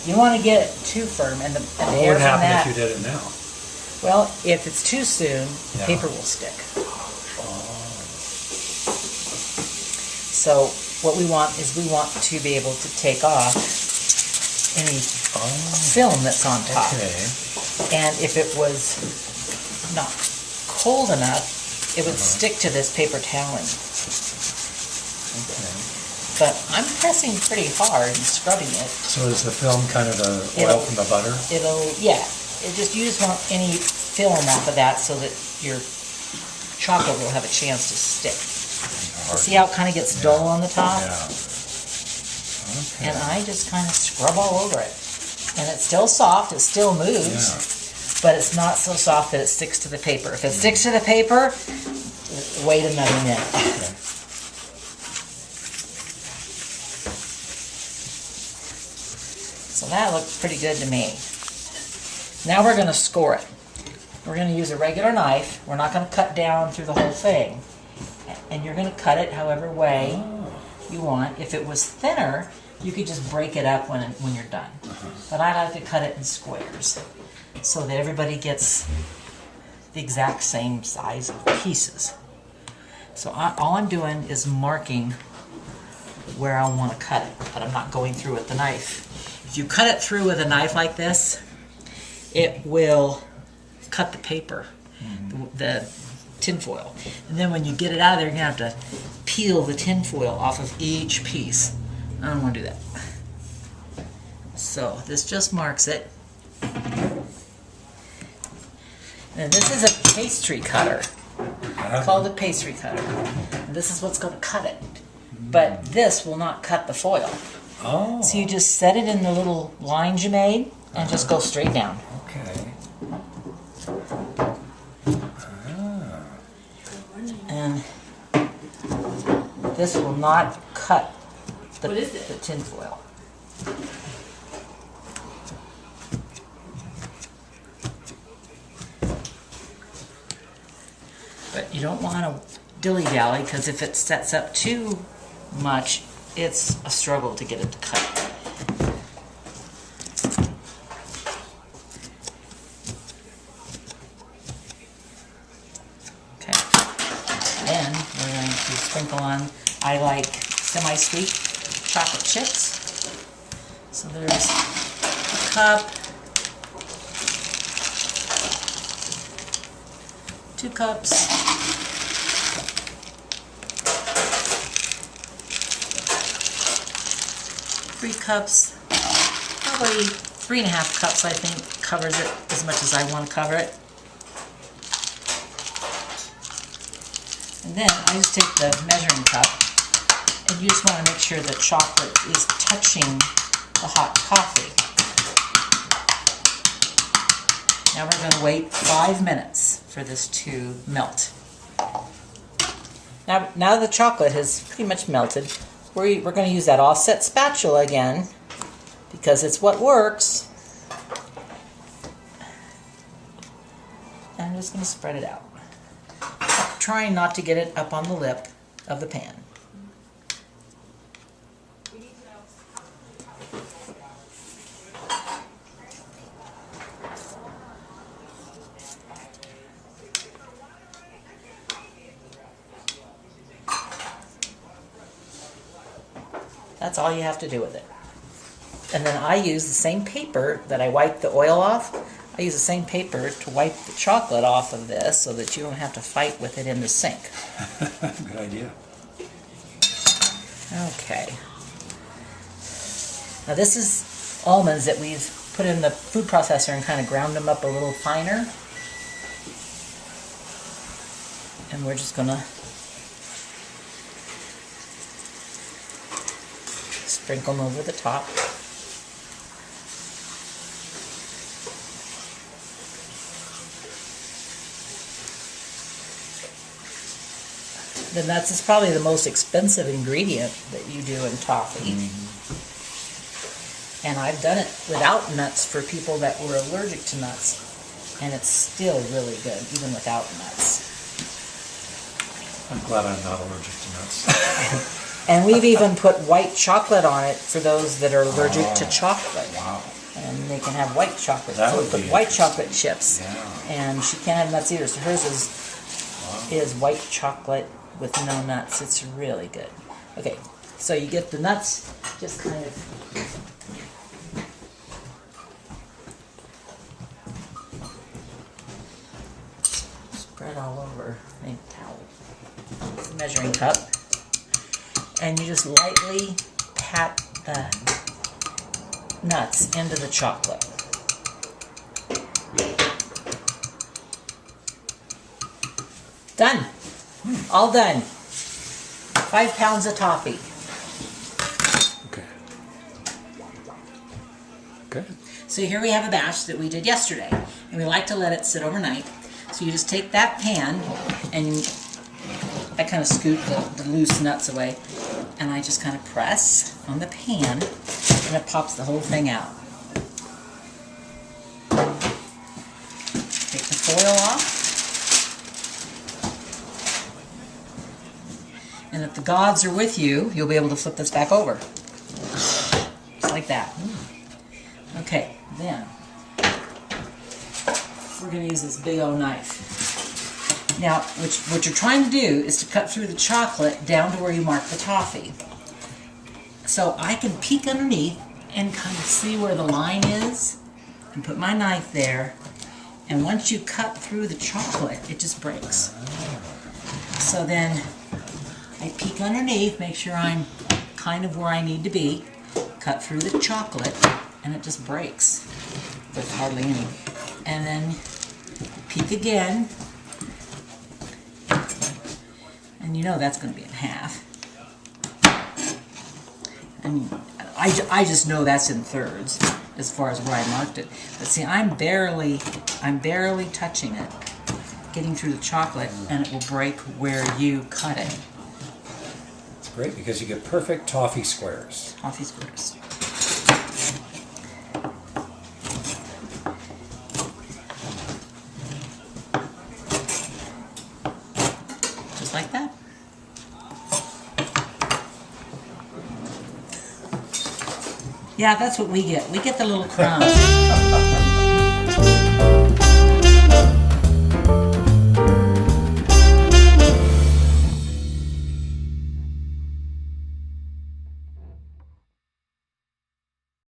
You want to get it too firm, and the What air would from happen that. if you did it now? Well, if it's too soon, the Yeah. paper will stick. So what we want is we want to be able to take off any film that's on top. Okay. And if it was not cold enough, it would stick to this paper toweling. Okay. But I'm pressing pretty hard and scrubbing it. So is the film kind of the oil from the butter? Yeah. You just want any film off of that so that your chocolate will have a chance to stick. See how it kind of gets dull on the top? Yeah. Okay. And I just kind of scrub all over it. And it's still soft, it still moves, but it's not so soft that it sticks to the paper. If it sticks to the paper, wait another minute. Okay. So that looks pretty good to me. Now we're going to score it. We're going to use a regular knife. We're not going to cut down through the whole thing. And you're going to cut it however way you want. If it was thinner, you could just break it up when you're done. But I like to cut it in squares so that everybody gets the exact same size of pieces. So all I'm doing is marking where I want to cut it, but I'm not going through with the knife. If you cut it through with a knife like this, it will cut the paper, the tin foil. And then when you get it out of there, you're going to have to peel the tin foil off of each piece. I don't want to do that. So this just marks it. And this is a pastry cutter, called a pastry cutter. And this is what's going to cut it. But this will not cut the foil. Oh. So you just set it in the little lines you made and just go straight down. Okay. And this will not cut the tin foil. But you don't want to dilly-dally, because if it sets up too much, it's a struggle to get it to cut. Okay. Then we're going to sprinkle on, I like semi-sweet chocolate chips. So there's a cup, 2 cups, 3 cups, probably 3.5 cups I think covers it as much as I want to cover it. And then I just take the measuring cup, and you just want to make sure the chocolate is touching the hot coffee. Now we're going to wait 5 minutes for this to melt. Now the chocolate has pretty much melted. We're going to use that offset spatula again because it's what works. And I'm just going to spread it out, trying not to get it up on the lip of the pan. That's all you have to do with it. And then I use the same paper that I wiped the oil off. I use the same paper to wipe the chocolate off of this so that you don't have to fight with it in the sink. Good idea. Okay. Now this is almonds that we've put in the food processor and kind of ground them up a little finer. And we're just going to sprinkle them over the top. The nuts is probably the most expensive ingredient that you do in toffee. And I've done it without nuts for people that were allergic to nuts. And it's still really good, even without nuts. I'm glad I'm not allergic to nuts. And we've even put white chocolate on it for those that are allergic to chocolate. Wow. And they can have white chocolate. That So would put be white chocolate chips. Yeah. And she can't have nuts either, so hers is white chocolate with no nuts. It's really good. Okay, so you get the nuts just kind of spread all over a towel. Measuring cup. And you just lightly pat the nuts into the chocolate. Done. All done. 5 pounds of toffee. Okay. Okay. So here we have a batch that we did yesterday, and we like to let it sit overnight. So you just take that pan, and I kind of scoop the loose nuts away, and I just kind of press on the pan, and it pops the whole thing out. Take the foil off. And if the gods are with you, you'll be able to flip this back over. Just like that. Okay, then we're going to use this big old knife. Now, what you're trying to do is to cut through the chocolate down to where you mark the toffee. So I can peek underneath and kind of see where the line is and put my knife there. And once you cut through the chocolate, it just breaks. So then I peek underneath, make sure I'm kind of where I need to be, cut through the chocolate, and it just breaks with hardly any. And then peek again, and you know that's going to be in half. And I just know that's in thirds as far as where I marked it. But see, I'm barely touching it, getting through the chocolate, and it will break where you cut it. Great, because you get perfect toffee squares. Toffee squares. Just like that. Yeah, that's what we get. We get the little crumbs.